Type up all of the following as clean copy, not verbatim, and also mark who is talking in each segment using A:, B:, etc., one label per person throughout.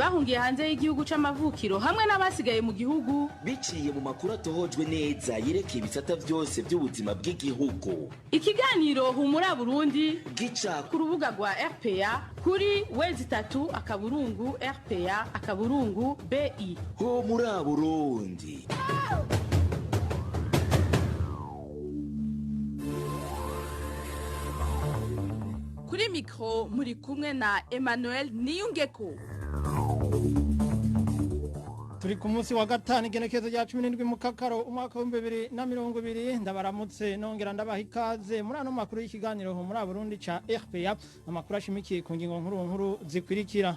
A: bahungiye hanze y'igihugu c'amavukiro hamwe n'abasigaye mu gihugu
B: biciye mu makuru atohojwe neza yerekeye ibisata byose by'ubuzima bw'igihugu.
A: Ikiganiro Humura Burundi
B: gica
A: ku rubuga rwa RPA kuri wezi3.rpa.bi.
B: Humura Burundi.
A: Kuri mikro muri kumwe na Emmanuel Niyungeko.
C: Turi ku munsi wa gatanu igenekezo rya 17 mu kakaro umwaka wa 2020 ndabaramutse nongera ndabaha ikaze muri ano makuru y'ikiganiro muri Burundi ca RPA, amakuru ashimikiye ku ngingo nkuru zikurikira.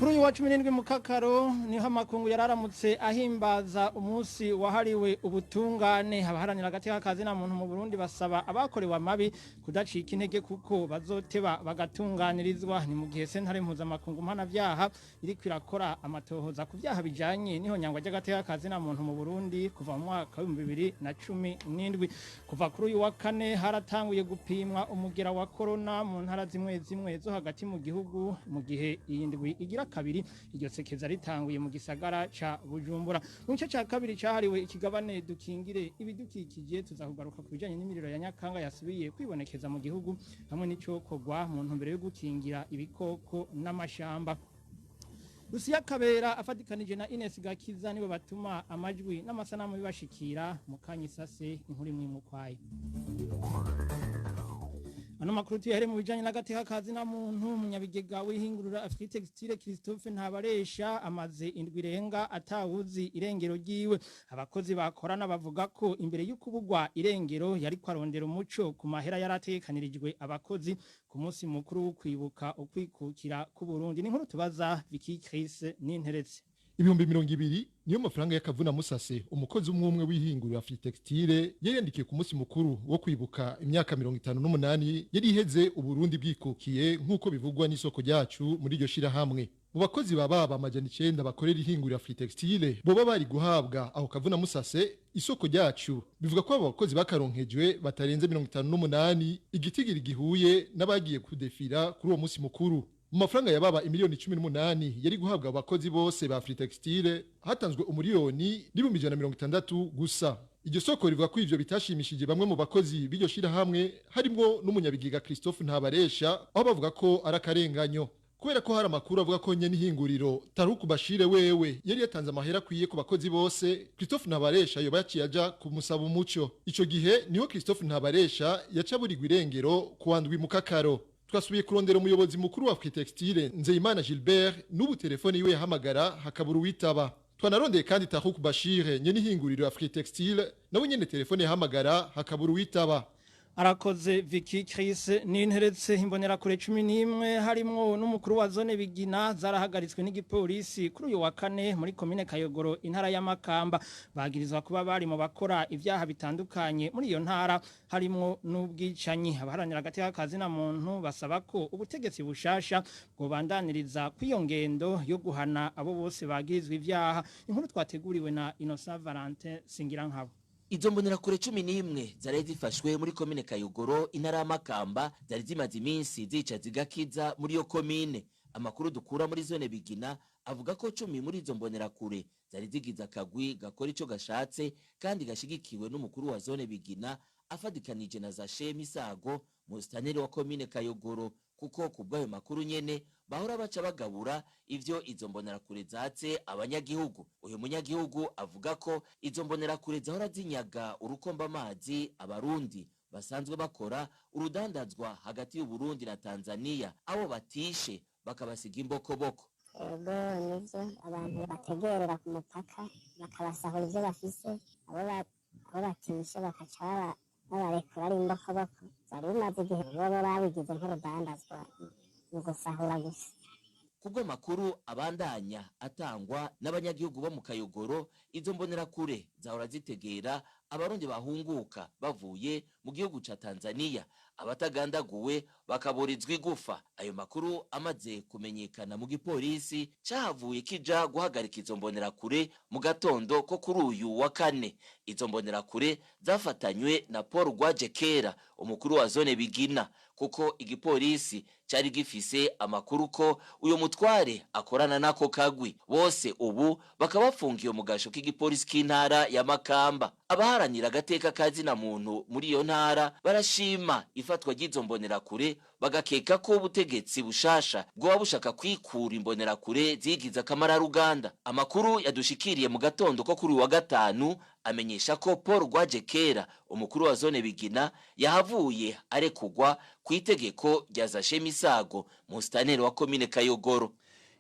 C: Kuri uyu wa 17 mu kakaro niho amakungu yararamutse ahimbaza umunsi wahariwe ubutungane. Abaharanira agateka kazi na muntu mu Burundi basaba abakorewe amabi kudacika intege kuko bazoteba bagatunganirizwa. Ni mu gihe sentare mpuzamakungu mpanavyaha iriko irakora amatohoza ku vyaha bijanye niho nyangwa ry'agateka kazi na muntu mu Burundi kuva mu mwaka wa 2017. Kuva kuri uyu wa kane haratanguye gupimwa umugera wa corona mu ntara zimwe zo hagati mu gihugu, mu gihe iyindwi igira kabiri iryo sekeza ritanguye mu gisagara ca Bujumbura. Mu gice ca kabiri cahariwe ikigabane dukingire ibidukikije tuzakugaruka ku bijanye n'imiriro ya Nyakanga yasubiye kwibonekeza mu gihugu hamwe n'icokorwa mu ntumbero yo gukingira ibikoko n'amashamba. Lucia Kabera afatikanije na Ines Gakiza nibo batuma amajwi n'amasanamu bibashikira mu kanyisase inkuru imwe mu kwaye. Ano makuru tuyahere mu bijanye n'agateka kazi na muntu munyabigega w'ihingurura Afrique Textile Christophe Ntabaresha amaze indwi irenga atawuzi irengero ryiwe. Abakozi bakorana bavuga ko imbere y'ukubugwa irengero yari kwarondera umuco ku mahera yaratekanirijwe abakozi ku munsi mukuru wo kwibuka ukwikukira ku Burundi. Ni nkuru tubaza Vicky Chris n'interetse.
D: Ibihumbi 200 niyo mafaranga y'akavuna musase umukozi umwe w'ihinguriro Afrique Textile yayandikiye ku munsi mukuru wo kwibuka imyaka 58 yari iheze Uburundi bwikukiye nk'uko bivugwa n'isoko ryacu muri iryo shira hamwe. Mu bakozi baba amajana 9 bakorera ihinguriro Afrique Textile boba bari guhabwa aho kavuna musase, isoko ryacu bivuga ko abo bakozi bakaronkejwe batarenze 58 igitigiri gihuye n'abagiye kudefira kuri uwo munsi mukuru. Mu mafaranga yababa imiliyoni 18 yari guhabwa abakozi bose ba Afrique Textile hatanzwe umiliyoni 160 gusa. Iryo soko rivuga ko ivyo bitashimishije bamwe mu bakozi b'iryo shira hamwe harimo n'umunyabigega Christophe Ntabaresha, aho bavuga ko arakarenganyo kubera ko hari amakuru avuga ko nyene ihinguriro Taruku Bashire wewe yari yatanze amahera akwiye ku bakozi bose. Christophe Ntabaresha yoba yaciye aja kumusaba umuco. Ico gihe niho Christophe Ntabaresha yacaburirwa irengero kuwandwi mu kakaro. Twasubiye kurondera umuyobozi mukuru wa Afrique Textile Nzeyimana Gilbert, n'ubu telefone yiwe yahamagara hakabura uwitaba. Twanarondeye kandi Taruku Bashire nyene ihinguriro Afrique Textile nawe nyene telefone yahamagara hakabura uwitaba.
C: Arakoze Vicky Chris n'interetse. Imbonera kure 11 harimo n'umukuru wa zone Bigina zarahagaritswe n'igipolisi kuri uyu wa kane muri commune Kayogoro intara ya Makamba. Bagirizwa kuba bari mu bakora ivyaha bitandukanye muri iyo ntara harimo n'ubwicanyi. Abaharanira agateka kazi na muntu basaba ko ubutegetsi bushasha bwobandaniriza kwiyongendo yo guhana abo bose bagirizwa ivyaha. Inkuru twateguriwe na Innocent Valentin Singirankabo.
B: Izo mbonera kure 11 zari zifashwe muri komine Kayogoro intara ya Makamba zari zimaze iminsi zica zigakiza muri yo komine. Amakuru dukura muri zone Bigina avuga ko 10 muri izo mbonera kure zari zigiza akagwi gakora ico gashatse kandi gashigikiwe n'umukuru wa zone Bigina afadikanije na Zashe Misago mustaneri wa komine Kayogoro, kuko kubwayo makuru nyene bahora baca bagabura ivyo izo mbonera kure zatse abanyagihugu. Uyu munyagihugu avuga ko izo mbonera kure zahora zinyaga urukomba amazi abarundi basanzwe bakora urudandazwa hagati y'u Burundi na Tanzania, abo batishe bakabasiga imbokoboko.
E: Nivyo abantu bategerera ku mupaka bakabasahura ivyo bafise, abo batishe bakaca babarekura ari imbokoboko. Zari bimaze igihe bobo babigize nk'urudandazwa mu gusahura gusa.
B: Kubwo makuru abandanya atangwa n'abanyagihugu bo mu Kayogoro, izo mbonera kure zahora zitegera abarundi bahunguka bavuye mu gihugu ca Tanzania abatagandaguwe bakaburizwa igufa. Ayo makuru amaze kumenyekana mu gipolisi cahavuye kija guhagarika izo mbonerakure mu gatondo ko kuri uyu wa kane. Izo mbonerakure zafatanywe na Paul Rwajekera, umukuru wa zone Bigina, kuko igipolisi cari gifise amakuru ko uyo mutware akorana nako kagwi. Bose ubu bakaba bafungiye mu gasho k'igipolisi k'intara ya Makamba. Abaharanira agateka kazina muntu muri iyo ntara barashima ifatwa ry'izo mbonerakure, bagakeka ko ubutegetsi bushasha bwoba bushaka kwikura imbonerakure zigize akamararuganda. Amakuru yadushikiriye mu gatondo ko kuri wa gatanu amenyesha ko Paul Rwajekera, umukuru wa zone Bigina, yahavuye arekugwa ku itegeko rya Zashemisago, musitanteri wa komine Kayogoro.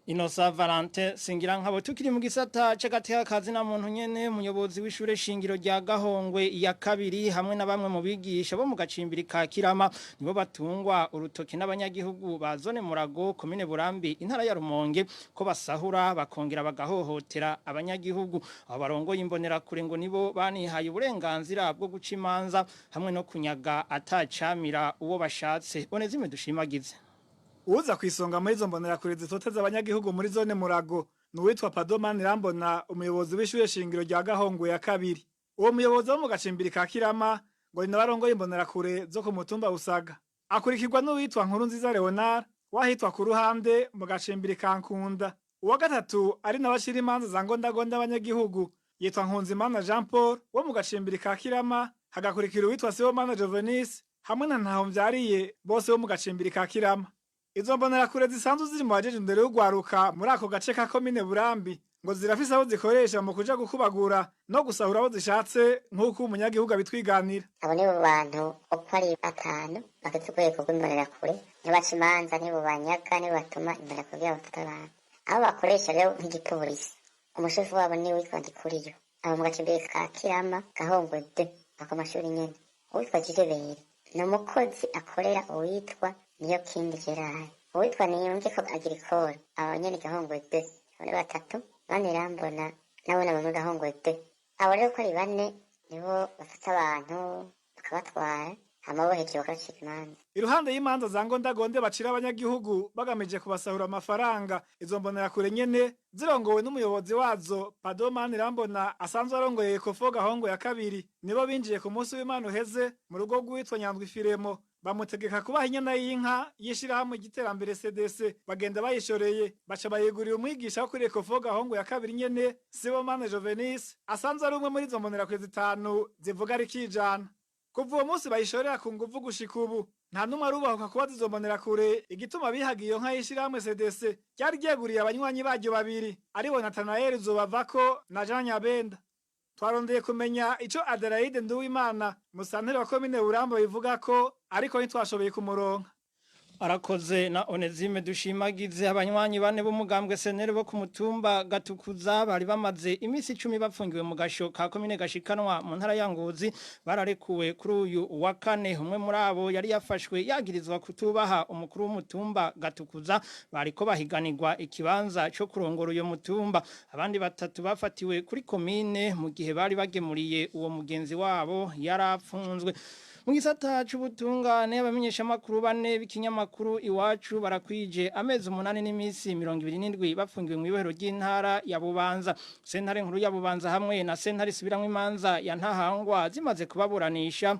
C: Inosa Valente singira nkabo tukiri mu gisata c'agateka kazina muntu nyene, umuyobozi w'ishure shingiro rya Gahongwe ya kabiri hamwe na bamwe mu bigisha bo mu gacimbiri ka Kirama nibo batungwa urutoki n'abanyagihugu ba zone Murago komine Burambi intara ya Rumonge ko basahura bakongera bagahohotera abanyagihugu. Abo barongoye imbonera kure ngo nibo banihaye uburenganzira bwo guca imanza hamwe no kunyaga atacamira uwo bashatse. Onezime dushimagize.
F: Uza kwisonga muri izo mbonerakure zitoteza abanyagihugu muri zone Murago nuwitwa Padoman Rambona, umuyobozi w'ishure shingiro rya Gahongwe ya kabiri. Uwo muyobozi wo mu gacimbiri ka Kirama ngo ni nabarongoye imbonerakure zo ku mutumba Usaga. Akurikirwa n'uwitwa Nkurunziza Leonard wahitwa ku ruhande mu gacimbiri ka Nkunda. Uwa gatatu ari nabashira imanza za ngondagonda abanyagihugu yitwa Nkunzimana Jean Paul wo mu gacimbiri ka Kirama, hagakurikira uwitwa Sibomana Jovenis hamwe na Ntahomvyariye bose bo mu gacimbiri ka Kirama. Izo mbonerakure zisanzwe ziri mu bajeje imbere y'ugwaruka muri ako gace ka komine Burambi ngo zirafise aho zikoresha mu kuja gukubagura no gusahura abo zishatse nk'uko umunyagihugu abitwiganira.
E: Abo nibo bantu uko ari batanu bafite urwego rw'imbonerakure, ntibaca imanza, nibo banyaga, nibo batuma imbonerakure y'abafata abantu. Aho bakoresha rero nk'igipolisi, umushefu wabo ni witwa Ndikuriyo, abo mu gacimbiri ka Kirama Gahongwe de ako mashuri nyene. Uwitwa Jirebere ni umukozi akorera uwitwa niyo kindi Gerard, uwitwa Niyunge ko Agricole, abo nyene Gahongwe de bane batatu. Bane Rambona nabo nabo mu Gahongwe de. Abo rero ko ari bane nibo bafata abantu bakabatwara hama boheje bakacika imanza.
F: Iruhande y'imanza za ngondagonde bacira abanyagihugu bagamije kubasahura amafaranga, izo mbonerakure nyene zirongowe n'umuyobozi wazo Padoman Rambona asanzwe arongoye Ekofo Gahongwe ya kabiri nibo binjiye ku munsi w'Imana uheze mu rugo rw'uwitwa Nyandwi Firemo, bamutegeka kubaha inyana y'inka yishirahamwe igiterambere CDC, bagenda bayishoreye baca bayigurira umwigisha wo kuri Ekofo Gahongwe ya kabiri nyene Sibomana Jovenis asanzwe ari umwe muri izo mbonerakure zitanu zivuga ari kijana. Kuva uwo munsi bayishorera ku nguvu gushika ubu nta numwe arubahuka kubaza izo mbonerakure igituma bihagiye iyo nka yishirahamwe CDC ryari ryeguriye abanywanyi baryo babiri aribo Nathanael Zobavako na Jean Nyabenda. Twarondeye kumenya ico Adelaide Nduwimana musanteri wa komine Burambo bivuga ko, ariko ntitwashoboye kumuronka.
C: Arakoze na Onezime dushimagize. Abanywanyi bane b'umugambwe senere bo ku mutumba Gatukuza bari bamaze imisi 10 bapfungiwe mu gasho ka komine Gashikanwa mu ntara ya Ngozi bararekuwe kuri uyu wa kane. Umwe muri abo yari yafashwe yagirizwa kutubaha umukuru w'umutumba Gatukuza, bariko bahiganirwa ikibanza cyo kurongora uyo mutumba. Abandi batatu bafatiwe kuri komine mu gihe bari bagemuriye uwo mugenzi wabo yarapfunzwe. Mu gisata c'ubutungane abamenyesha makuru bane b'ikinyamakuru Iwacu barakwije amezi 8 n'imisi 27 bafungiwe mu ibohero ry'intara ya Bubanza. Sentare nkuru ya Bubanza hamwe na sentare subiramwe imanza ya Ntahangwa zimaze kubaburanisha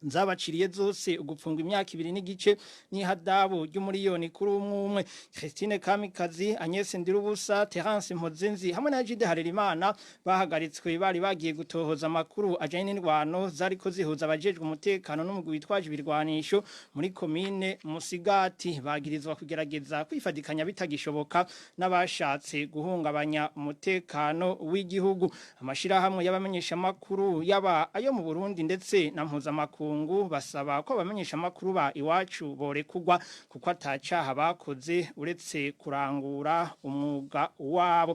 C: nzabaciriye zose ugupfungwa imyaka 2 n'igice n'ihadabu ry'umuriyoni kuri umwe. Christine Kamikazi, Agnes Ndirubusa, Terence Mpozenzi hamwe na Jide Harerimana bahagaritswe bari bagiye gutohoza amakuru ajanye n'indwano zariko zihuza abajejwe umutekano n'umugwi witwaje ibirwanisho muri komine Musigati. Bagirizwa kugerageza kwifadikanya bitagishoboka n'abashatse guhungabanya umutekano w'igihugu. Amashira hamwe y'abamenyesha makuru yaba ayo mu Burundi ndetse na mpuzamakuru basaba ko abamenyesha makuru ba Iwacu borekugwa kuko atacaha bakoze uretse kurangura umwuga wabo.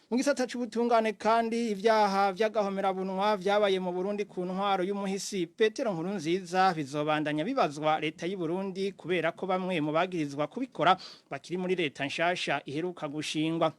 C: Mu gisata c'ubutungane kandi ivyaha vy'agahomera bunwa vyabaye mu Burundi ku ntwaro y'umuhisi Petero Nkurunziza bizobandanya bibazwa leta y'u Burundi kubera ko bamwe mu bagirizwa kubikora bakiri muri leta nshasha iheruka gushingwa.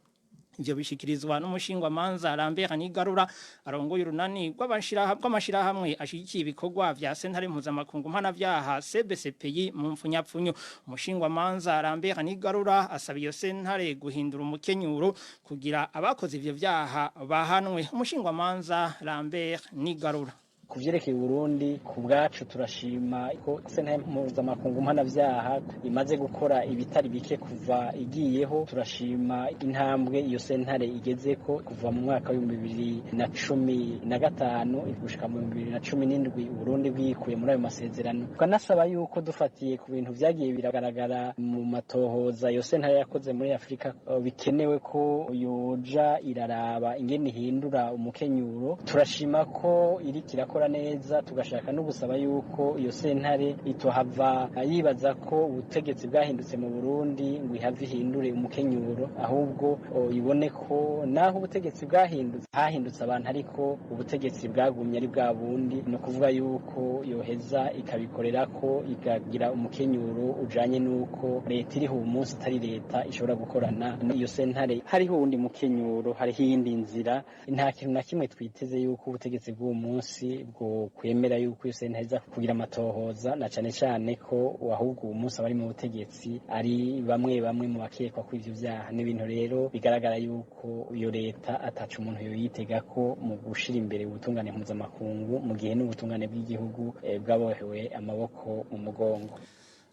C: ivyo bishikirizwa n'umushingwamanza Lambert Nigarura arongoye urunani rw'amashirahamwe ashigikiye ibikorwa vya sentare mpuzamakungu mpanavyaha CBCPI mu mfunyapfunyo. Umushingwamanza Lambert Nigarura asaba iyo sentare guhindura umukenyuro kugira abakoze ivyo vyaha bahanwe. Umushingwamanza Lambert Nigarura:
G: kuvyerekeye Burundi ku bwacu turashima ko sentare mpuzamakungu mpanavyaha imaze gukora ibitari bike kuva igiyeho. Turashima intambwe iyo sentare igezeko kuva mu mwaka wa 2015 gushika mu 2017 Burundi bwikuye muri ayo masezerano. Tukanasaba yuko dufatiye ku bintu vyagiye biragaragara mu matohoza iyo sentare yakoze muri Afrika, bikenewe ko yoja iraraba ingene ihindura umukenyuro. Turashima ko iri kirakora neza, tugashaka no gusaba yuko iyo sentare itohava yibaza ko ubutegetsi bwahindutse mu Burundi ngo ihave ihindure umukenyuro, ahubwo ibone ko naho ubutegetsi bwahindutse hahindutse abantu ariko ubutegetsi bwagumye ari bwa bundi. No kuvuga yuko yoheza ikabikorera ko ikagira umukenyuro ujanye nuko leta iriho umunsi atari leta ishobora gukorana iyo sentare. Hariho undi mukenyuro, hariho iyindi nzira. Nta kintu na kimwe twiteze yuko ubutegetsi bw'uwo munsi bwo kwemera yuko iyo sentare iza kugira amatohoza, na cane cane ko ahubwo umunsi abari mu butegetsi ari bamwe mu bakekwa ko ivyo vyaha. N'ibintu rero bigaragara yuko iyo leta ataca umuntu yoyitega ko mu gushira imbere ubutungane mpuzamakungu mu gihe n'ubutungane bw'igihugu bwabohewe amaboko mu mugongo.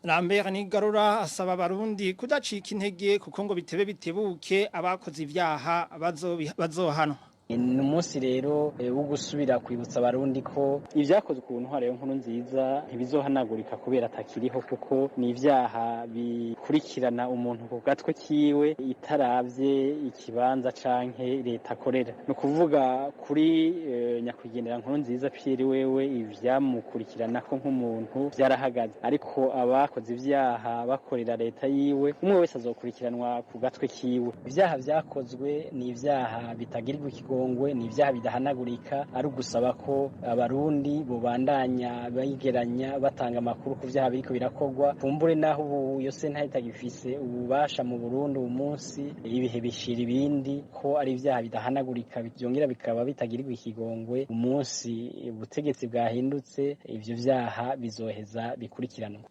C: Lambert Nigarura asaba abarundi kudacika intege kuko ngo bitebe bitebuke abakoze ivyaha bazohanwa.
G: Ni umunsi rero wo gusubira kwibutsa abarundi ko ivyakozwe ku ntwaro nkuru nziza ntibizohanagurika kubera atakiriho, kuko ni ivyaha bikurikirana umuntu ku gatwe kiwe itaravye ikibanza canke leta akorera. No kuvuga kuri nyakwigendera nkuru nziza Pierre wewe ivyamukurikirana ko nk'umuntu vyarahagaze, ariko abakoze ivyaha bakorera leta yiwe umwe wese azokurikiranwa ku gatwe kiwe. Ivyaha vyakozwe ni ivyaha bitagirirwa ni ivyaha bidahanagurika, ari ugusaba ko abarundi bobandanya bayigeranya batanga amakuru ku vyaha biriko birakorwa. Kumbure naho ubu iyo sentare itagifise ububasha mu Burundi uyu munsi, ibihe bishira ibindi, ko ari ivyaha bidahanagurika byongera bikaba bitagirirwa ikigongwe. Umunsi ubutegetsi bwahindutse ivyo vyaha bizoheza bikurikiranwa.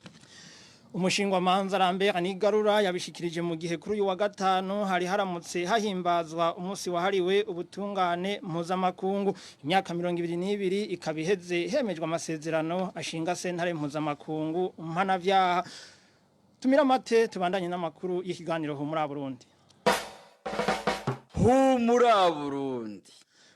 C: Umushingwamanza Lambert Nigarura yabishikirije mu gihe kuri uyu wa gatanu hari haramutse hahimbazwa umunsi wahariwe ubutungane mpuzamakungu. Imyaka 22 ikabiheze hemejwe amasezerano ashinga sentare mpuzamakungu mpanavyaha. Tumira mate tubandanye n'amakuru y'ikiganiro Humura Burundi.
H: Humura Burundi.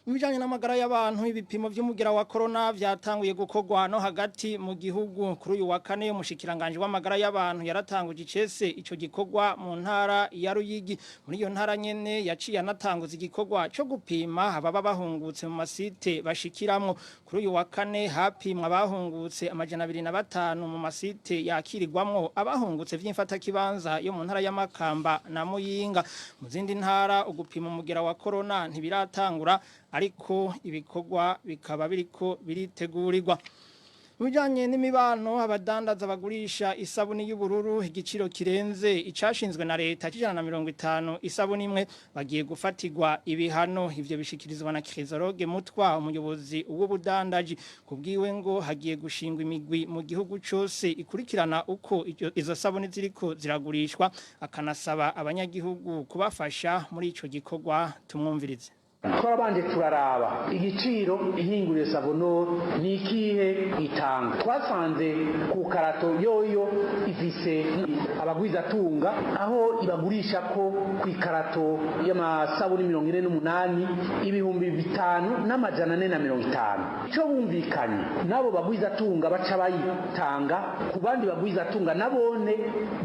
C: Mubijanye n'amagara y'abantu, ibipimo vy'umugira wa corona vyatanguye gukorwa no hagati mu gihugu. Kuri uyu wa kane umushikiranganje w'amagara y'abantu yaratanguje icese ico gikorwa mu ntara ya Ruyigi. Muri iyo ntara nyene yaciye anatanguza igikorwa cyo gupima ababa bahungutse mu masite bashikiramwo. Kuri uyu wa kane hapimwa abahungutse 205 mu masite yakirirwamwo abahungutse vy'imfata kibanza yo mu ntara ya Makamba na Muyinga. Mu zindi ntara ugupima umugira wa corona ntibiratangura, ariko ibikorwa bikaba biriko biritegurirwa. Mujanye n'imibano, abadandaza bagurisha isabuni y'ubururu igiciro kirenze icashinzwe na leta $150 isabuni imwe bagiye gufatirwa ibihano. Ivyo bishikirizwa na Chrysologue Mutwa, umuyobozi w'ubudandaji. Kubwiwe ngo hagiye gushingwa imigwi mu gihugu cose ikurikirana uko izo sabuni ziriko ziragurishwa, akanasaba abanyagihugu kubafasha muri ico gikorwa. Tumwumvirize.
I: Twarabanje turaraba igiciro ihingurire Savonor ni ikihe itanga. Twasanze ku karato yoyo ifise abagwiza tunga aho ibagurisha ko ku ikarato y'amasabuni 48 ibihumbi 5,450. Cyo bumvikanye nabo bagwiza tunga baca bayitanga ku bandi bagwiza tunga nabone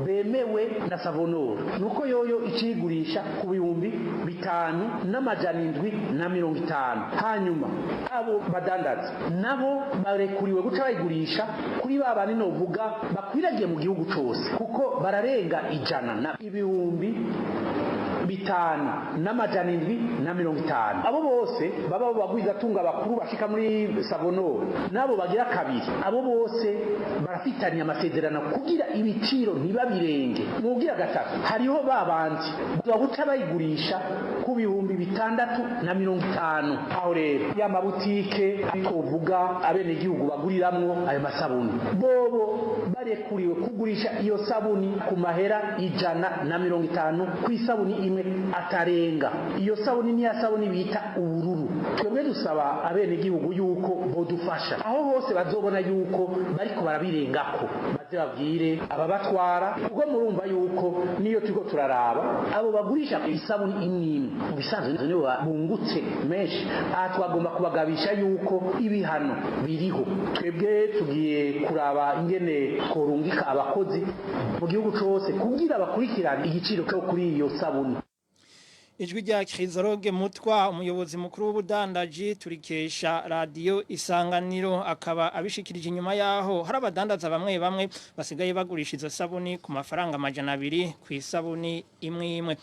I: bemewe na Savonor, nuko yoyo icigurisha ku bihumbi 5,750. Hanyuma abo badandaza nabo barekuriwe guca bayigurisha kuri babandi novuga bakwiragiye mu gihugu cyose, kuko bararenga 100 na ibihumbi 5 5,750 abo bose baba bagwizatunga bakuru bashika muri Savonoro nabo bagira kabiri abo bose barafitanye amasezerano kugira ibiciro ntibabirenge mugira gatatu hariho babandi baguca bayigurisha ku 650 aho rero ya mabutike bikovuga abene gihugu baguriramwo ayo masabuni bobo barekuriwe kugurisha iyo sabuni ku mahera 150 ku isabuni imwe atarenga iyo sabuni ni ya sabuni bita ubururu twebwe dusaba abene gihugu yuko bodufasha aho hose bazobona yuko bariko barabirengako baze babwire ababatwara ubwo murumva yuko niyo turiko turaraba abo bagurisha isabuni imwe mu bisanzwe nibo bungutse menshi aha twagomba kubagabisha yuko ibihano biriho twebwe tugiye kuraba ingene tworungika abakozi mu gihugu cose kugira bakurikirane igiciro cyo kuri iyo sabuni.
C: Ijwi rya Krizoroge Mutwa umuyobozi mukuru w'ubudandaji turikesha radio Isanganiro akaba abishikirije inyuma yaho hari abadandaza bamwe basigaye bagurisha izo sabuni ku mafaranga 200 ku isabuni imwe.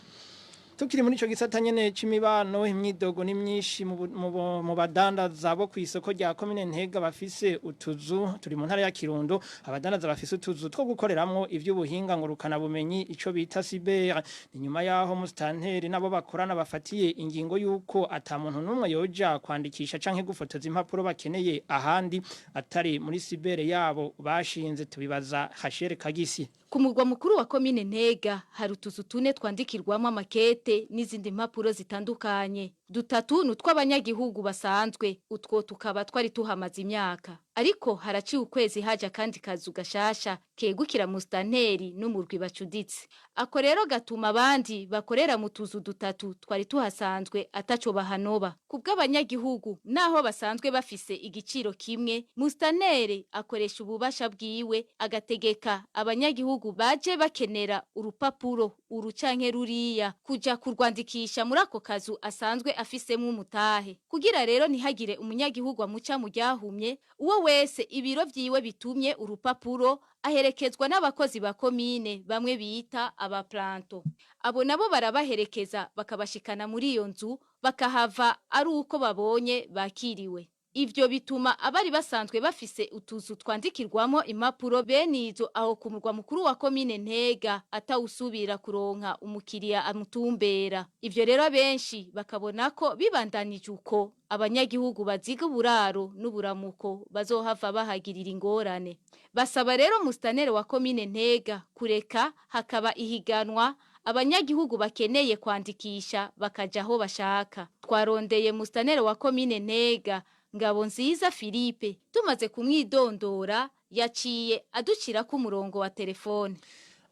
C: Tukiri muri ico gisata nyene c'imibano imyidogo ni myinshi mu badandaza bo kwisoko rya commune Ntega bafise utuzu turi mu ntara ya Kirundo abadandaza bafise utuzu two gukoreramwo ivy'ubuhinga ngurukana bumenyi ico bita cyber inyuma yaho mustanteri nabo bakorana bafatiye ingingo yuko ata muntu numwe yoja kwandikisha canke gufotoza impapuro bakeneye ahandi atari muri cyber yabo bashinze tubibaza Hashere Kagisi.
J: Ku mugwa mukuru wa commune Ntega hari utuzu tune twandikirwamo amakete n'izindi mpapuro zitandukanye dutatu n'utw'abanyagihugu basanzwe utwo tukaba twari tuhamaze imyaka ariko haraciye ukwezi haja kandi kazu gashasha kegukira mustanteri n'umurwi bacuditse ako rero gatuma abandi bakorera mu tuzu dutatu twari tuhasanzwe ataco bahanoba kubw'abanyagihugu naho basanzwe bafise igiciro kimwe mustanteri akoresha ububasha bwiwe agategeka abanyagihugu baje bakenera urupapuro urucanke ruriya kuja kurwandikisha muri ako kazu asanzwe afisemwe umutahe kugira rero ntihagire umunyagihugu amuca mu ryahumye uwo wese ibiro vyiwe bitumye urupapuro aherekezwa n'abakozi ba komine bamwe bita abaplanto abo nabo barabaherekeza bakabashikana muri iyo nzu bakahava ari uko babonye bakiriwe. Ivyo bituma abari basanzwe bafise utuzu twandikirwamo impapuro benizo aho ku murwa mukuru wa commune Ntega atawusubira kuronka umukiriya amutumbera. Ivyo rero benshi bakabona ko bibandanije uko abanyagihugu baziga uburaro n'uburamuko bazohava bahagirira ingorane. Basaba rero mustanere wa commune Ntega kureka hakaba ihiganwa abanyagihugu bakeneye kwandikisha bakaja aho bashaka. Twarondeye mustanere wa commune Ntega Ngabonziza Philippe tumaze kumwidondora yaciye aducira ku murongo wa telefone.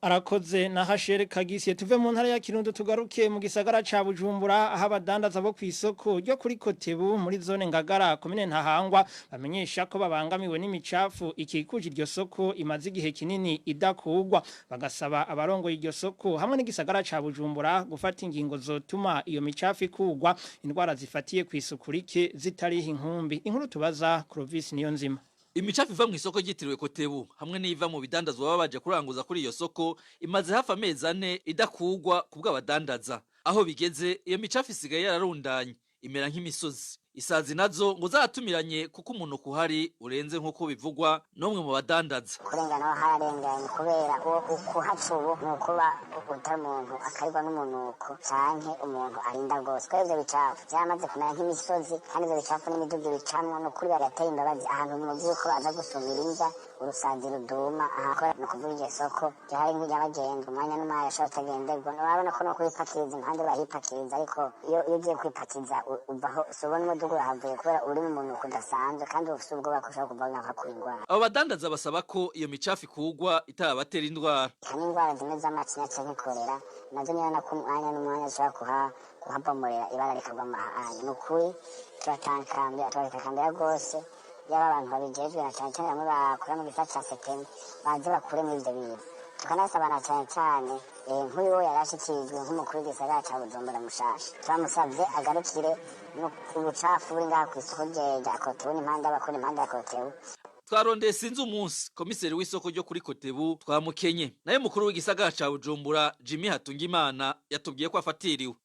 C: Arakoze na Hashere Kagisi tuve mu ntara ya Kirundo tugaruke mu gisagara ca Bujumbura aho abadandaza bo kwisoko ryo kuri Kotebu muri zone Ngagara komine Ntahangwa bamenyesha ko babangamiwe n'imicafu ikikuje iryo soko imaze igihe kinini idakugwa bagasaba abarongo iryo soko hamwe n'igisagara ca Bujumbura gufata ingingo zotuma iyo micafu ikugwa indwara zifatiye kwisuku rike zitariho inkumbi. Inkuru tubaza Clovis Niyonzima.
K: Imicafu iva mu isoko ryitiriwe Kotebu hamwe n'iva mu bidandazwa baba baje kuranguza kuri iyo soko imaze hafi amezi 4 idakugwa kubw'abadandaza aho bigeze iyo micafu isigaye yararundanye imera nk'imisozi isazi nazo ngo zatumiranye kuko umuntu kuhari urenze nkuko bivugwa nomwe mu badandaza
E: kurengana harenganye kubera ukuhacubu nukuba utari umuntu akarigwa n'umunuko canke umuntu arinda gose kweze bicafu byamaze kumera nk'imisozi kandi ivyo bicafu n'imiduga bicamwo no kuri bagateye imbabazi ahantu muzi ko aza gusumira inza urusanzi ruduma ahakora no kuvuga iryo soko ryari nk'iryabagendwa umwanya n'umwanya ashobora kutagenderwa urabona ko no kwipakiriza impande bahipakiriza ariko iyo ugiye kwipakiza uvaho sobona havuye kubera uri mu muntu kudasanzwe kandi ufite ubwoba ko ushobora kuvanga akakwirwara.
K: Abo badandaza basaba ko iyo micafu ikugwa itabatera indwara.
E: Kandi indwara zimwe z'amacinya canke kolera nazo nyene na kumwanya n'umwanya ushobora kuhabomorera ibara rikagwa mahanye. Nukuri turatakambira gose yaba abantu babijejwe na cane cane bamwe bakora mu gisata ca seteme baze bakure muri ivyo bintu. Tukanasaba na cane cane nk'uyu yarashikirijwe nk'umukuru w'igisagara ca Bujumbura mushasha turamusavye agarukire no ubucafu buri ngaha kw'isoko rya Kotebu n'impande y'abakora impande ya Kotebu
K: twarondeye sinzi umunsi komiseri w'isoko ryo kuri Kotebu twamukenye naye mukuru w'igisagara ca Bujumbura Jimmy Hatungimana yatubwiye ko afatiriwe.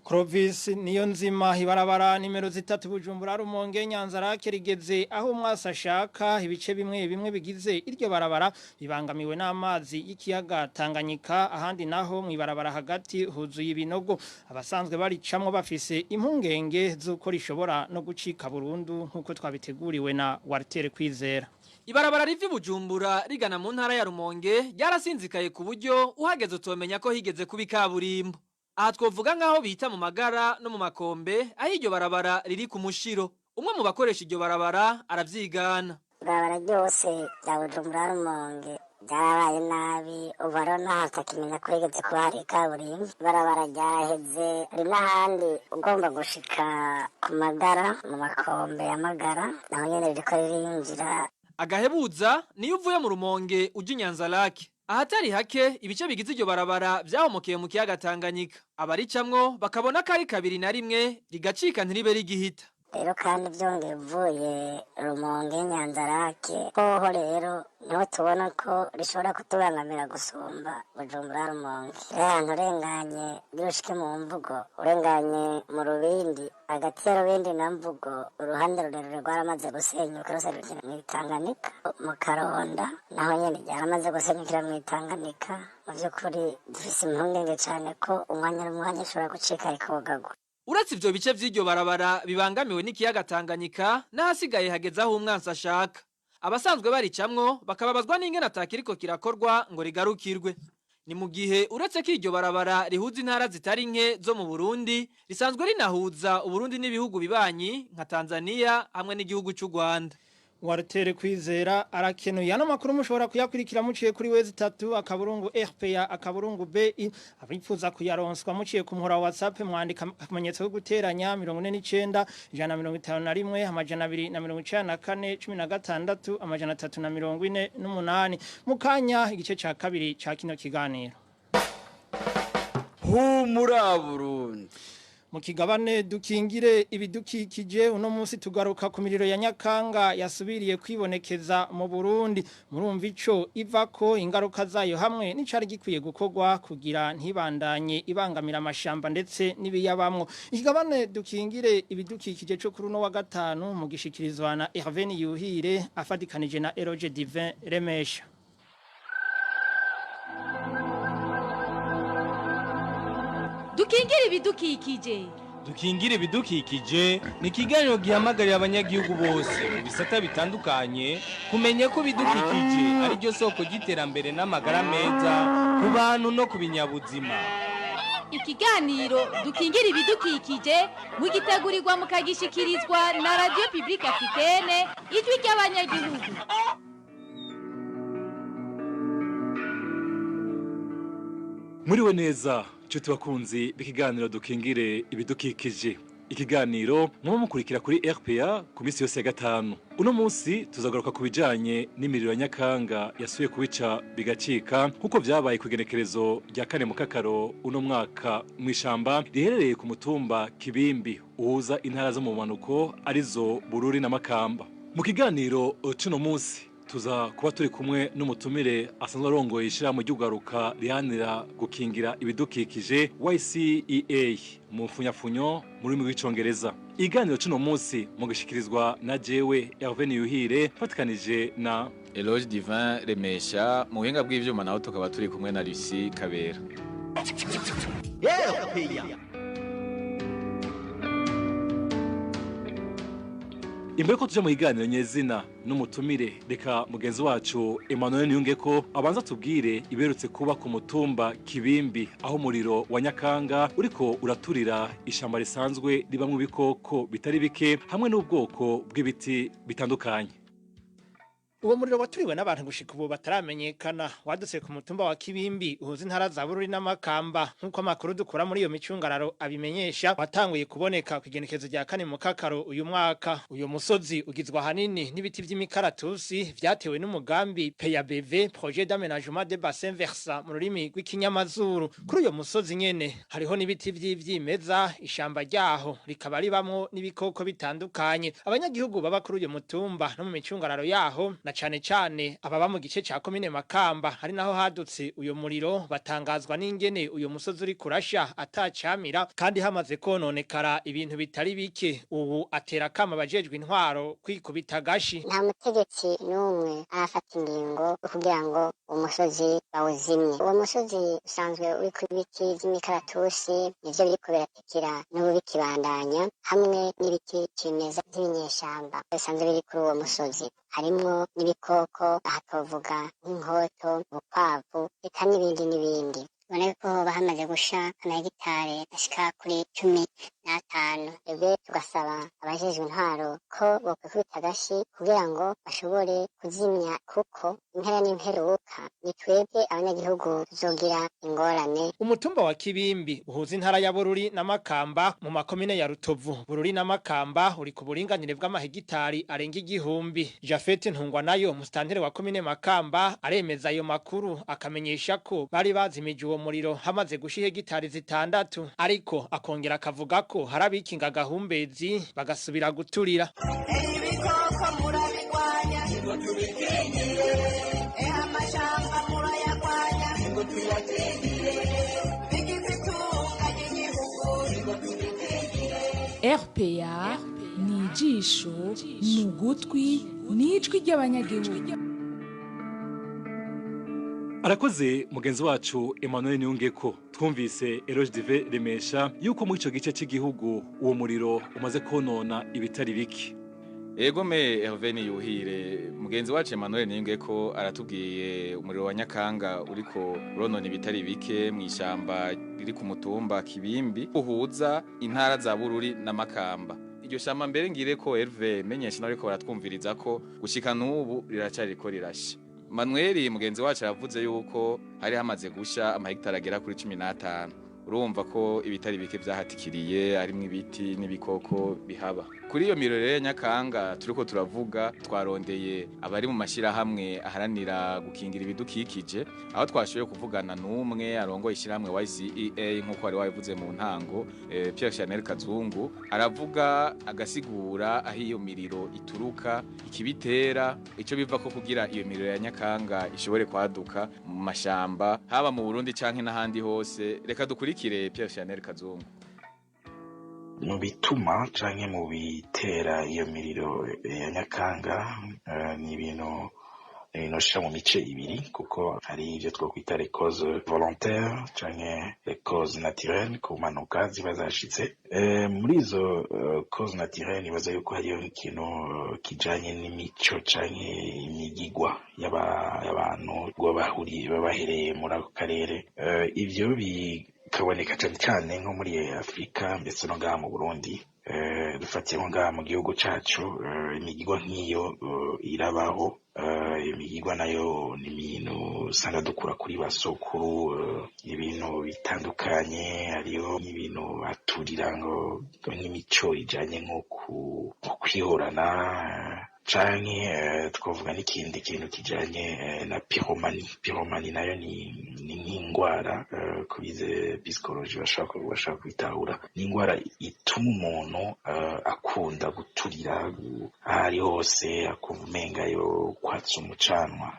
C: Clovis niyo nzima ibarabara nimero 3 Bujumbura Rumonge Nyanzarake rigeze aho umwasa ashaka ibice bimwe bigize iryo barabara bibangamiwe n'amazi y'ikiyaga Tanganyika ahandi naho mwibarabara hagati huzuye ibinogo abasanzwe baricamwe bafise impungenge zuko rishobora no gucika burundu nkuko twabiteguriwe na Walter Kwizera.
L: Ibarabara rivi Bujumbura rigana mu ntara ya Rumonge ryarasinzikaye ku buryo uhageze utomenya ko higeze kubikaburimbo. Aha twovuga nkaho bita mu magara no mu makombe aho iryo barabara riri ku mushiro. Umwe mu bakoresha iryo barabara aravyigana.
E: Barabara ryose rya Bujumbura Rumonge ryarabaye nabi ubaro ntatakimenya ko rigeze ko hari kaburimbo. Barabara ryaheze ari n'ahandi ugomba gushika ku magara mu makombe ya magara naho nyene ririko ririnjira.
L: Agahebuza niyo uvuye mu Rumonge uje Nyanzarake. Ahatari hake ibice bigize iryo barabara vyahomokeye mu kiyaga Tanganyika. Abaricamwo bakabona ko ari kabiri na rimwe rigacika ntiribe rigihita.
E: Rero kandi byongeye uvuye Rumonge Nyanzarake hoho rero niho tubona ko rishobora kutubangamira gusumba Bujumbura Rumonge. Ahantu urenganye birushike mu mvugo urenganye mu Rubindi hagati ya Rubindi na Mvugo uruhande rurerure rwaramaze gusenyuka rose rukina mu Tanganyika mu Karonda naho nyene ryaramaze gusenyukira mu Tanganyika. Mu by'ukuri dufise impungenge cyane ko umwanya ushobora gucika ikogagwa.
L: Uretse ivyo bice vy'iryo barabara bibangamiwe n'ikiyaga Tanganyika n'ahasigaye hageze aho umwansi ashaka. Abasanzwe baricamwo bakababazwa n'ingene atakiriko kirakorwa ngo rigarukirwe. Ni mu gihe uretse ko iryo barabara rihuza intara zitari nke zo mu Burundi risanzwe rinahuza Uburundi n'ibihugu bibanyi nka Tanzania hamwe n'igihugu cy'u Rwanda.
C: Walter Kwizera arakenuye ano makuru mushobora kuyakurikira muciye kuri wezi 3 akaburungu RPA akaburungu BI abifuza kuyaronswa muciye ku muhora wa WhatsApp mwandika akamenyetso ko guteranya 49 151 amajana 294 16 amajana 348 mukanya igice ca kabiri ca kino kiganiro.
H: Humura Burundi.
C: Mu kigabane dukingire ibidukikije uno munsi tugaruka ku miriro ya Nyakanga yasubiriye kwibonekeza mu Burundi murumva ico ivako ingaruka zayo hamwe n'icari gikwiye gukorwa kugira ntibandanye ibangamira amashamba ndetse n'ibiyabamwo. Ikigabane dukingire ibidukikije cyo kuri no wa gatanu mu gishikirizwa na Hervé Yuhire afadikanije na Eroge Divin Remesha.
J: Dukingire ibidukikije.
M: Dukingire ibidukikije ni ikiganiro gihamagarira abanyagihugu bose mu bisata bitandukanye kumenya ko ibidukikije ari ryo soko ry'iterambere n'amagara meza ku bantu no ku binyabuzima.
J: Ikiganiro dukingire ibidukikije mugitegurirwa mukagishikirizwa na Radio Publique Africaine ijwi ry'abanyagihugu.
N: Muriwe neza Chuti wakunzi bikiganiro dukingire ibidukikije. Ikiganiro muba mukurikira kuri RPA ku minsi yose ya gatanu. Uno munsi tuzagaruka ku bijanye n'imiriro ya Nyakanga yasuye kubica bigacika kuko vyabaye kugenekerezo rya 4 mu Kakaro uno mwaka mw'ishamba riherereye ku mutumba Kibimbi uhuza intara zo mu manuko arizo Bururi na Makamba. Mu kiganiro cuno munsi tuza kuba turi kumwe n'umutumire asanzwe arongoye ishirahamwe ry'ugaruka rihanira gukingira ibidukikije YCEA mu mfunyafunyo muri rurimi rw'icongereza. Iganiro cuno munsi mu gishikirizwa na jewe Hervé Yuhire fatikanije na
O: Eloge Divin Remesha mu buhinga bw'ivyuma naho tukaba turi kumwe na Lucie Kabera.
N: Imbere ko tuje mu iganiro nyezina n'umutumire reka mugenzi wacu Emmanuel Niyungeko abanza tubwire iberutse kuba ku mutumba Kibimbi aho muriro wa Nyakanga uriko uraturira ishamba risanzwe ribamwe ibikoko bitari bike hamwe n'ubwoko bw'ibiti bitandukanye.
C: Uwo muriro waturiwe n'abantu gushika ubu bataramenyekana wadutse ku mutumba wa Kibimbi uhuza intara za Bururi n'Amakamba nkuko amakuru dukura muri iyo micungararo abimenyesha watanguye kuboneka ku igenekezo rya 4 mu kakaro uyu mwaka. Uyu musozi ugizwe hanini n'ibiti vy'imikaratusi vyatewe n'umugambi PABV projet d'aménagement des bassins versants mu rurimi rw'ikinyamazuru. Kuri uyo musozi nyene hariho n'ibiti vy'ivyimeza, ishamba ryaho rikaba ribamwo n'ibikoko bitandukanye. Abanyagihugu baba kuri uyo mutumba no mu micungararo yaho na cane ababa mu gice ca komine Makamba hari naho hadutse uyo muriro batangazwa n'ingene uyo musozi uri kurasha atacamira kandi hamaze kononekara ibintu bitari bike. Ubu atera kama bajejwe intwaro kwikubita gashi.
E: Nta mutegetsi n'umwe arafata ingingo kugira ngo umusozi bawuzimye. Uwo musozi usanzwe uri ku biti vy'imikaratusi nivyo biriko biratikira n'ubu bikibandanya hamwe n'ibiti cimeza vy'ibinyeshamba bisanzwe biri kuri uwo musozi. Harimwo n'ibikoko aha twovuga nk'inkoto, ubukwavu eka n'ibindi. Ubona ko bahamaze gusha amahegitare ashika kuri 15. Ebe tugasaba abajejwe intwaro ko bokwikubita gashi kugira ngo bashobore kuzimya kuko impera n'imperuka ni twebwe abanyagihugu tuzogira ingorane.
C: Umutumba wa Kibimbi uhuza intara ya Bururi n'Amakamba mu makomine ya Rutovu. Bururi n'Amakamba uri ku buringanire bw'amahegitari arenga 1000. Jafet Ntungwa nayo mustanteri wa komine Makamba aremeza ayo makuru akamenyesha ko bari bazimije uwo muriro hamaze gushiha hegitari 6 ariko akongera akavuga ko harabikinga gahumbezi bagasubira guturira.
P: Ibikoko murabigwanya ngo tubikingire amashamba murayagwanya ngo tuyakingire bigize itunganye igihugu ngo tubikingire.
A: RPA ni ijisho mu gutwi n'ijwi ry'abanyagihugu.
N: Arakoze mugenzi wacu Emmanuel Niyungeko. Twumvise Eroge Dive Remesha yuko muri ico gice cy'igihugu uwo muriro umaze konona ibitari biki.
O: Ego me Hervé Yuhire mugenzi wacu Emmanuel Niyungeko aratubwiye umuriro wa Nyakanga uriko uronona ibitari bike mu ishamba riri ku mutumba Kibimbi uhuza intara za Bururi n'Amakamba. Iryo shamba mbere ngire ko Hervé menyesha nariko baratwumviriza ko gushika n'ubu riracari ko rirashe. Manuel mugenzi wacu yavuze yuko hari hamaze gusha amahegitari agera kuri 15. Urumva ko ibitari bike vyahatikiriye harimo ibiti n'ibikoko bihaba. Kuri iyo miriro ya Nyakanga turiko turavuga twarondeye abari mu mashira hamwe aharanira gukingira ibidukikije aho twashoboye kuvugana n'umwe arongo ishiramwe YCEA nkuko ari wabivuze mu ntango Pierre Chanel Kazungu aravuga agasigura aho iyo miriro ituruka ikibitera ico biva ko kugira iyo miriro ya Nyakanga ishobore kwaduka mu mashamba haba mu Burundi canke n'ahandi hose. Reka dukurikire Pierre Chanel Kazungu.
Q: Mu bituma canke mu bitera iyo miriro ya Nyakanga ni ibintu shira mu mice ibiri kuko hari ivyo twokwita les causes volontaires canke les causes naturelles ku mpanuka ziba zashitse. Muri izo causes naturelles nibaza yuko hariyo ikintu kijanye n'imico canke imigigwa y'abantu bahuriye babahereye muri ako karere. Ivyo kaboneka cyane nko muri Afrika mbese no ngaha mu Burundi. Dufatiye ngaha mu gihugu cacu imigigwa nk'iyo irabaho. Imigigwa nayo ni ibintu usanga dukura kuri basokuru ibintu bitandukanye hariyo n'ibintu baturira ngo nk'imico ijanye nko kwihorana canke twavuga n'ikindi kintu kijanye na pyromanie nayo ni nk'ingwara kubize psychologie bashaka kwitahura n'ingwara ituma umuntu akunda guturira ahari hose akumva umenga yo kwatsa umucanwa.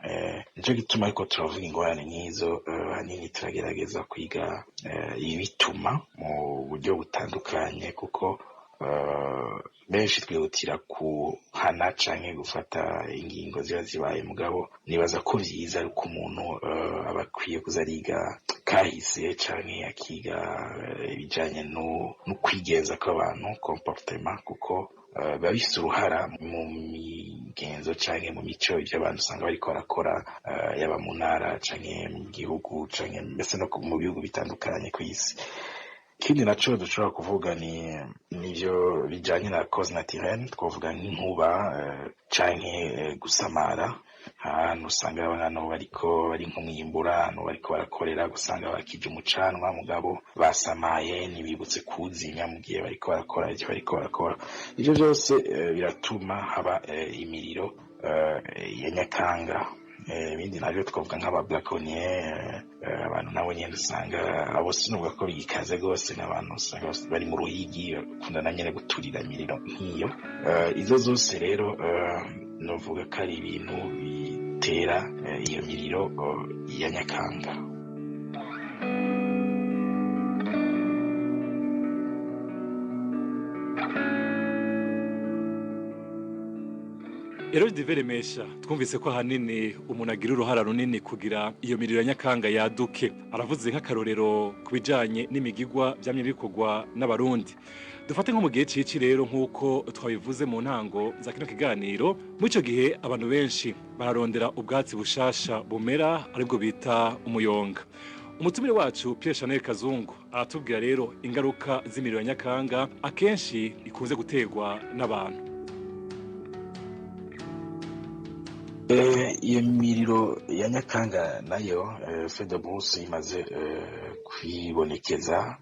Q: Nico gituma ariko turavuga ingorane nk'izo hanini turagerageza kwiga ibituma mu buryo butandukanye kuko benshi twihutira kuhana canke gufata ingingo ziba zibaye mugabo nibaza ko vyiza ariko umuntu aba akwiye kuzariga kahise canke akiga ibijanye no kwigenza kw'abantu comportement kuko biba bifise uruhara mu migenzo canke mu mico ivyo abantu usanga bariko barakora yaba mu ntara canke mu gihugu canke mbese no mu bihugu bitandukanye kw'isi. ikindi naco dushobora kuvuga ni nivyo bijanye na cause naturelle twavuga nk'inkuba canke gusamara ahantu usanga abantu bari nko mwimbura ahantu bariko barakorera gusanga bakije umucanwa mugabo basamaye ntibibutse kuzimya mu gihe bariko barakora ivyo bariko barakora. Ivyo byose biratuma haba imiriro ya Nyakanga. Ibindi navyo twavuga nk'aba braconnier abantu nabo nyene usanga abo sinuvuga ko bikaze gose n'abantu usanga bari mu ruhigi bakunda na nyene guturira imiriro nk'iyo. Izo zose rero novuga ko ari ibintu bitera iyo miriro ya Nyakanga.
N: Erode Veremesha twumvise ko hanini umuntu agira uruhara runini kugira iyo miriro ya Nyakanga yaduke. Aravuze nk'akarorero kubijanye n'imigigwa byamye bikorwa n'abarundi. Dufate nko mu gihe cici rero nkuko twabivuze mu ntango za kino kiganiro, muri ico gihe abantu benshi bararondera ubwatsi bushasha bumera aribwo bita umuyonga. Umutumire wacu Pierre Chanel Kazungu aratubwira rero ingaruka z'imiriro ya Nyakanga akenshi ikunze guterwa n'abantu.
Q: Iyo miriro ya Nyakanga nayo Fedobus imaze kwibonekeza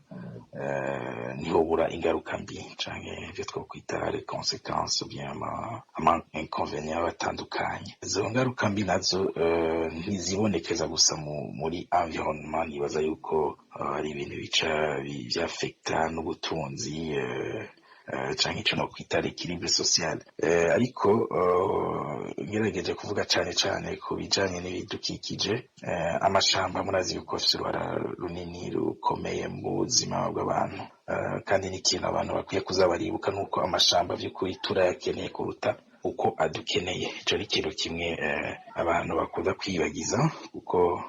Q: ntihobura ingaruka mbi canke ivyo twokwita les conséquences bien ama inconvénients batandukanye. Izo ngaruka mbi nazo ntizibonekeza gusa muri environnement, nibaza yuko ari ibintu bica byafecta n'ubutunzi canke ico no kwita l'équilibre social. Ariko ngerageje kuvuga cane ku bijanye n'ibidukikije, amashamba murazi yuko afise uruhara runini rukomeye mu buzima bw'abantu, kandi n'ikintu abantu bakwiye kuza baribuka nuko amashamba vy'ukuri turayakeneye kuruta uko adukeneye. Ico ni ikintu kimwe abantu bakunda kwibagiza, kuko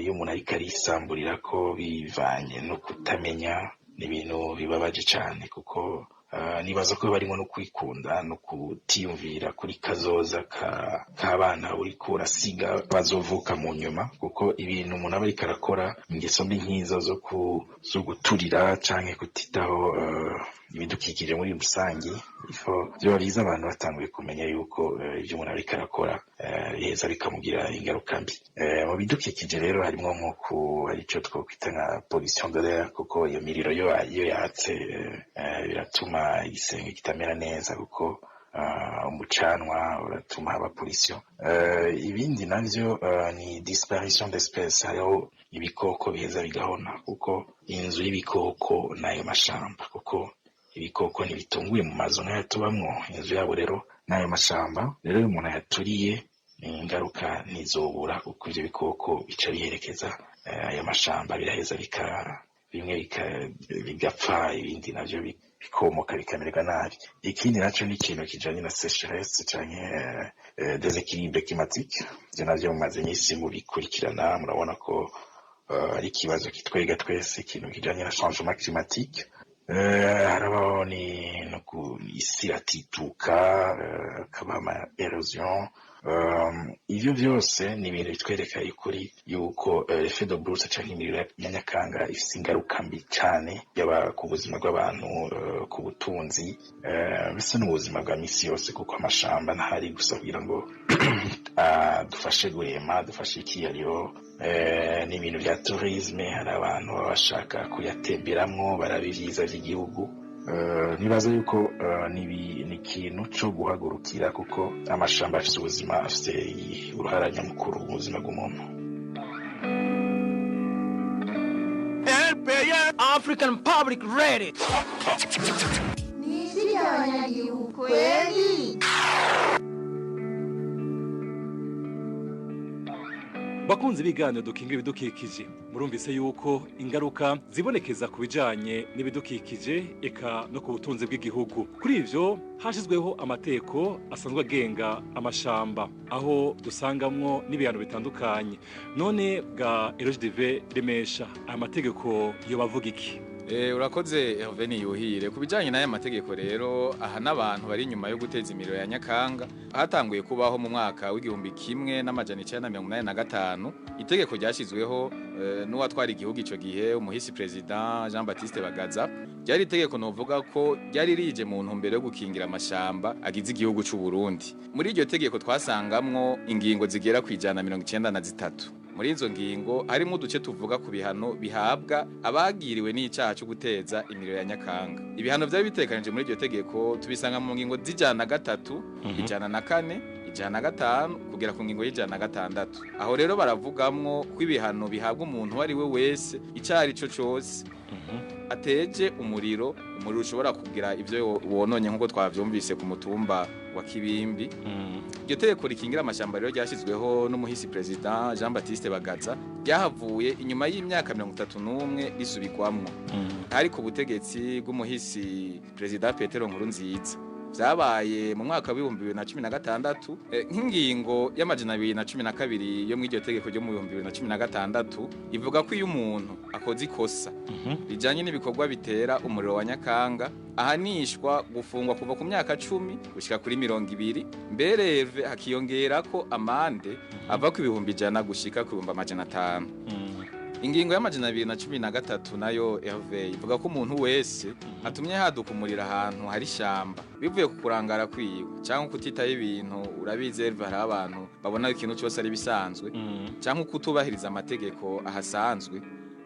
Q: iyo umuntu ariko arisamburira ko bivanye no kutamenya n'ibintu bibabaje cane, kuko nibaza ko barimo no kwikunda no kutiyumvira kuri kazoza k'abana uriko urasiga bazovuka mu nyuma, kuko ibintu umuntu aba ariko arakora ingeso mbi nk'izo zo guturira canke kutitaho ibidukikije muri rusangi, vyoba vyiza abantu batanguye kumenya yuko ivyo umuntu ariko arakora biheza bikamugira ingaruka mbi. Mu bidukikije rero harimwo nko arico twokwita nka pollution de l'air, kuko iyo miriro yo yatse biratuma igisenge kitamera neza, kuko umucanwa uratuma haba pollution. Ibindi navyo ni disparition d'espèces, hariho ibikoko biheza bigahona, kuko inzu y'ibikoko n'ayo mashamba, kuko ibikoko ntibitunguye mu mazu nk'ayo tubamwo, inzu yabo rero n'ayo mashamba. Rero iyo umuntu ayaturiye ingaruka ntizobura, kuko ivyo bikoko bica biherekeza ayo mashamba, biraheza bimwe bigapfa, ibindi navyo bikomoka bikamererwa nabi. Ikindi naco ni ikintu kijanye na sécheresse canke déséquilibre climatique. Ivyo navyo mumaze imisi mubikurikirana, murabona ko ari ikibazo kitwega twese, ikintu kijanye na changement climatique. Harabaho isi iratituka, hakaba ama erosion. Ivyo vyose ni ibintu bitwereka yuko effet de brousse canke imiriro ya Nyakanga ifise ingaruka mbi cane, yaba ku buzima bw'abantu, ku butunzi, mbese n'ubuzima bwa misi yose, kuko amashamba ntahari gusa kugira ngo dufashe guhema, dufashe ikiyariho. N'ibintu vya tourisme, hari abantu baba bashaka kuyatemberamwo baraba ivyiza vy'igihugu. Nibaza yuko ni ikintu co guhagurukira, kuko amashamba afise ubuzima, afise uruhara nyamukuru mu buzima bw'umuntu.
L: RPA African Public Radio.
P: Ni ijwi ry'abanyagihugu kweli.
N: Bakunzi ibiganiro dukingira ibidukikije, murumvise yuko ingaruka zibonekeza ku bijanye n'ibidukikije eka no ku butunzi bw'igihugu. Kuri ivyo hashizweho amateko asanzwe agenga amashamba, aho dusangamwo n'ibihano bitandukanye. None bwa Erode Veremesha, aya mategeko yo bavuga iki?
O: Urakoze Hervé Niyuhire. Ku bijanye n'aya mategeko rero, aha n'abantu bari inyuma yo guteza imiriro ya Nyakanga hatanguye kubaho mu mwaka w'igihumbi kimwe n'amajana 1985 itegeko ryashizweho n'uwatwara igihugu ico gihe umuhisi president Jean Baptiste Bagaza ryari itegeko novuga ko ryari rije mu ntumbero yo gukingira amashamba agize igihugu c'u Burundi. Muri iryo tegeko twasangamwo ingingo zigera kwijana 93. Muri izo ngingo harimo uduce tuvuga ku bihano bihabwa abagiriwe n'icaha cyo guteza imiriro ya Nyakanga. Ibihano byari bitekanije muri iryo tegeko tubisanga mu ngingo z'ijana 3, ijana 4, ijana 5 kugera ku ngingo y'ijana 6. Aho rero baravugamwo ko ibihano bihabwa umuntu wari we wese icari cyo cyose ateje umuriro ushobora kugira ivyo wononye nkuko twavyumvise ku mutumba wa Kibimbi. Iryo tegeko rikingira amashamba rero ryashizweho n'umuhisi president Jean Baptiste Bagaza ryahavuye inyuma y'imyaka 31 risubikwamwo. Hari ku butegetsi bw'umuhisi president Petero Nkurunziza. Vyabaye mu mwaka wa 2016 nk'ingingo y'amajana 212 yo mu iryo tegeko ryo mu 2016 ivuga ko iyo umuntu akoze ikosa rijanye n'ibikorwa bitera umuriro wa Nyakanga ahanishwa gufungwa kuva ku myaka 10 gushika kuri 20, mbere hakiyongera ko amande ava ku 100 gushika ku 500. Ingingo y'amajana 213 nayo Herve ivuga ko umuntu wese atumye haduka umuriro ahantu hari shamba bivuye ku kurangara kwiwe cyangwa kutitaye ibintu urabize Herve hari abantu babona ikintu cyose ari bisanzwe cyangwa kutubahiriza amategeko ahasanzwe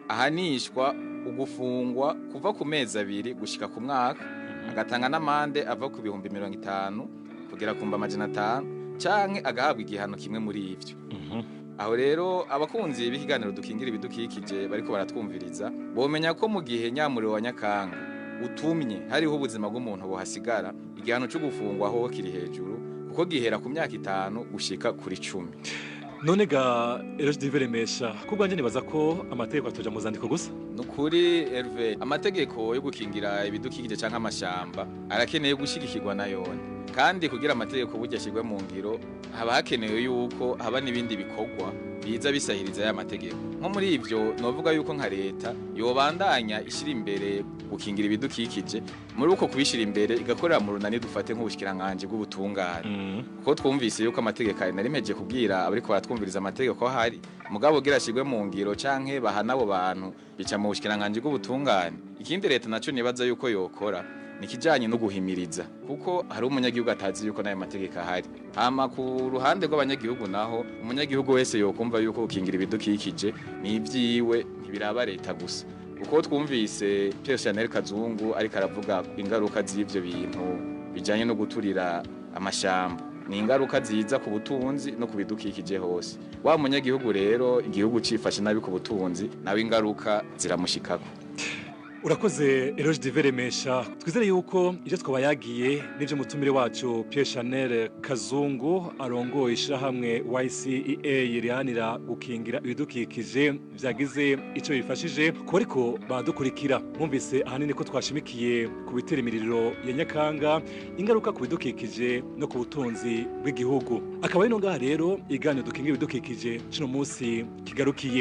O: ahanishwa ugufungwa kuva ku mezi 2 gushika ku mwaka agatanga n'amande ava ku 50 kugera ku 500 canke agahabwa igihano kimwe muri ivyo. Aho rero abakunzi b'ikiganiro dukingira ibidukikije bariko baratwumviriza bomenya ko mu gihe nyamuriro wa Nyakanga utumye hariho ubuzima bw'umuntu buhasigara igihano cyo gufungwa aho kiri hejuru kuko gihera ku myaka 5 gushika kuri 10.
N: None ga Eroge Diveremesha kubwanje nibaza ko amategeko atoja mu zandiko gusa.
O: Nukuri Herve amategeko yo gukingira ibidukikije canke amashamba arakeneye gushigikirwa nayone. Kandi kugira amategeko burya ashirwe mu ngiro haba hakenewe yuko haba n'ibindi bikorwa biza bisahiriza ya mategeko. Nko muri ivyo novuga yuko nka leta yobandanya ishira imbere gukingira ibidukikije muri uko kubishira imbere igakorera mu runani dufate nk'ubushikiranganje bw'ubutungane. Kuko twumvise yuko amategeko ari narimeje kubwira abariko baratwumviriza amategeko hari mugabo gira ashirwe mu ngiro canke bahana abo bantu bica mu bushikiranganje bw'ubutungane. Ikindi leta naco nibaza yuko yokora nikijanye no guhimiriza kuko hari umunyagihugu atazi yuko nayo mategeko ahari. Hama ku ruhande rw'abanyagihugu naho umunyagihugu wese yokumva yuko gukingira ibidukikije ni ivyiwe ntibiraba leta gusa. Uko twumvise Pierre Chanel Kazungu ariko aravuga ingaruka z'ivyo bintu bijanye no guturira amashamba ni ingaruka ziza ku butunzi no ku bidukikije hose. Wa munyagihugu rero igihugu cifashe nabi ku butunzi nawe ingaruka ziramushikako.
N: Urakoze Eroge Diveremesha twizere yuko ivyo twabayagiye n'ivyo mutumire wacu Pierre Chanel Kazungu arongoye ishyirahamwe YCEA rihanira gukingira ibidukikije vyagize ico bifashije ko ariko badukurikira mwumvise ahanini ko twashimikiye ku bitera imiriro ya Nyakanga ingaruka ku bidukikije no ku butunzi bw'igihugu akaba ari no ngaha rero iganiro dukingira ibidukikije cino munsi kigarukiye.